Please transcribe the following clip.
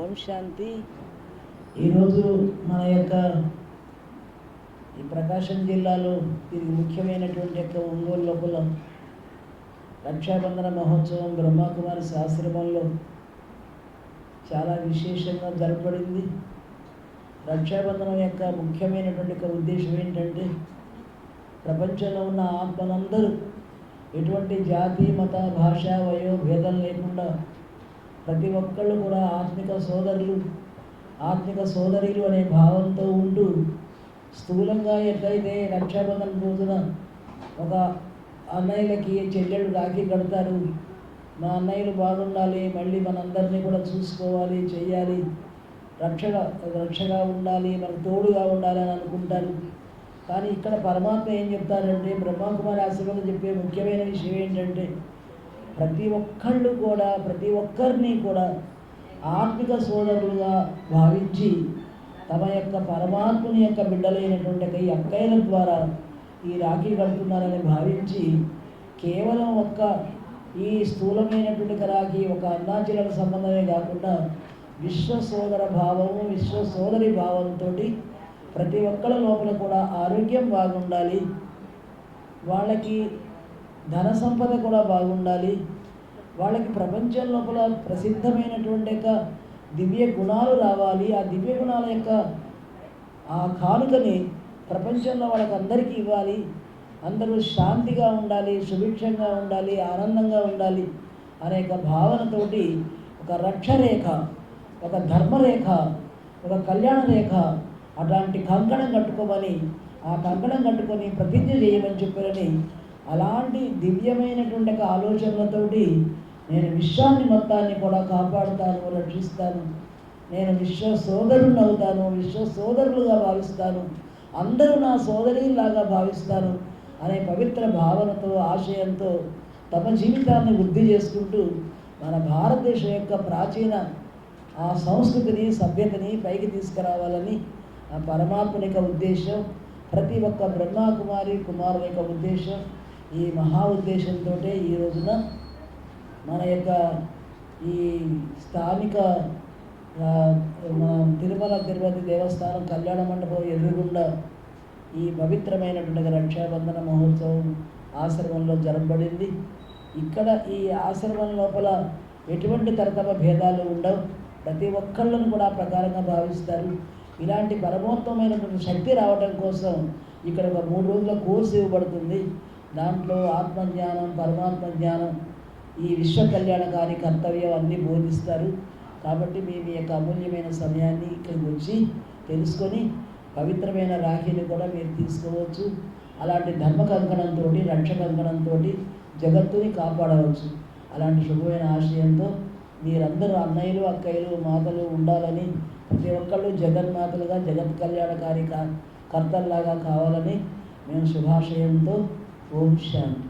ఓం శాంతి. ఈరోజు మన యొక్క ఈ ప్రకాశం జిల్లాలో ఇది ముఖ్యమైనటువంటి యొక్క ఒంగోలు లోపల రక్షాబంధన మహోత్సవం బ్రహ్మకుమారి ఆశ్రమంలో చాలా విశేషంగా జరపబడింది. రక్షాబంధనం యొక్క ముఖ్యమైనటువంటి ఒక ఉద్దేశం ఏంటంటే ప్రపంచంలో ఉన్న ఆత్మలందరూ ఎటువంటి జాతి మత భాష వయో భేదం లేకుండా ప్రతి ఒక్కళ్ళు కూడా ఆత్మిక సోదరులు ఆత్మిక సోదరులు అనే భావంతో ఉంటూ స్థూలంగా ఎట్లయితే రక్షాబంధన రోజున ఒక అన్నయ్యలకి చెల్లెళ్ళు రాఖీ కడతారు, మా అన్నయ్యలు బాగుండాలి, మళ్ళీ మనందరినీ కూడా చూసుకోవాలి, చెయ్యాలి, రక్షగా ఉండాలి, మనకు తోడుగా ఉండాలి అని అనుకుంటారు. కానీ ఇక్కడ పరమాత్మ ఏం చెప్తారంటే బ్రహ్మకుమారి ఆశ్రమంలో చెప్పే ముఖ్యమైన విషయం ఏంటంటే ప్రతి ఒక్కళ్ళు కూడా ప్రతి ఒక్కరిని కూడా ఆత్మిక సోదరులుగా భావించి తమ యొక్క పరమాత్మని యొక్క బిడ్డలైనటువంటి ఈ అక్కయ్యల ద్వారా ఈ రాఖీ కడుతున్నారని భావించి కేవలం ఈ స్థూలమైనటువంటి రాఖీ ఒక అన్నాచెల్లెల సంబంధమే కాకుండా విశ్వ సోదర భావము విశ్వ సోదరి భావంతో ప్రతి ఒక్కళ్ళ లోపల కూడా ఆరోగ్యం బాగుండాలి, వాళ్ళకి ధన సంపద కూడా బాగుండాలి, వాళ్ళకి ప్రపంచం లోపల ప్రసిద్ధమైనటువంటి దివ్య గుణాలు రావాలి, ఆ దివ్య గుణాల యొక్క ఆ కానుకని ప్రపంచంలో వాళ్ళకి అందరికీ ఇవ్వాలి, అందరూ శాంతిగా ఉండాలి, సుభిక్షంగా ఉండాలి, ఆనందంగా ఉండాలి అనేక భావనతోటి ఒక రక్షరేఖ, ఒక ధర్మరేఖ, ఒక కళ్యాణ రేఖ అట్లాంటి కంకణం కట్టుకోమని, ఆ కంకణం కట్టుకొని ప్రతిజ్ఞ చేయమని చెప్పారని అలాంటి దివ్యమైనటువంటి ఆలోచనలతోటి నేను విశ్వాన్ని మొత్తాన్ని కూడా కాపాడుతాను, రక్షిస్తాను, నేను విశ్వ సోదరుని అవుతాను, విశ్వ సోదరులుగా భావిస్తాను, అందరూ నా సోదరిలాగా భావిస్తాను అనే పవిత్ర భావనతో ఆశయంతో తమ జీవితాన్ని వృద్ధి చేసుకుంటూ మన భారతదేశం యొక్క ప్రాచీన ఆ సంస్కృతిని సభ్యతని పైకి తీసుకురావాలని ఆ పరమాత్మ యొక్క ఉద్దేశం, ప్రతి ఒక్క బ్రహ్మకుమారి కుమారుల యొక్క ఉద్దేశం. ఈ మహా ఉద్దేశంతో ఈ రోజున మన యొక్క ఈ స్థానిక తిరుమల తిరుపతి దేవస్థానం కళ్యాణ మండపం ఎదురుగుండా ఈ పవిత్రమైనటువంటి రక్షాబంధన మహోత్సవం ఆశ్రమంలో జరపబడింది. ఇక్కడ ఈ ఆశ్రమం లోపల ఎటువంటి తరతమ భేదాలు ఉండవు, ప్రతి ఒక్కళ్ళను కూడా ప్రకారంగా భావిస్తారు. ఇలాంటి పరమోత్తమైనటువంటి శక్తి రావడం కోసం ఇక్కడ ఒక 3 రోజుల కోర్సు ఇవ్వబడుతుంది. దాంట్లో ఆత్మజ్ఞానం, పరమాత్మ జ్ఞానం, ఈ విశ్వ కళ్యాణకారి కర్తవ్యం అన్నీ బోధిస్తారు. కాబట్టి మీ యొక్క అమూల్యమైన సమయాన్ని ఇక్కడికి వచ్చి తెలుసుకొని పవిత్రమైన రాఖీని కూడా మీరు తీసుకోవచ్చు. అలాంటి ధర్మ కంకణంతో, రక్ష కంకణంతో జగత్తుని కాపాడవచ్చు. అలాంటి శుభమైన ఆశయంతో మీరందరూ అన్నయ్యలు అక్కయ్యలు మాతలు ఉండాలని, ప్రతి ఒక్కళ్ళు జగన్మాతలుగా జగత్ కళ్యాణకారి కర్తల్లాగా కావాలని మేము శుభాశయంతో ఓం శాంతి.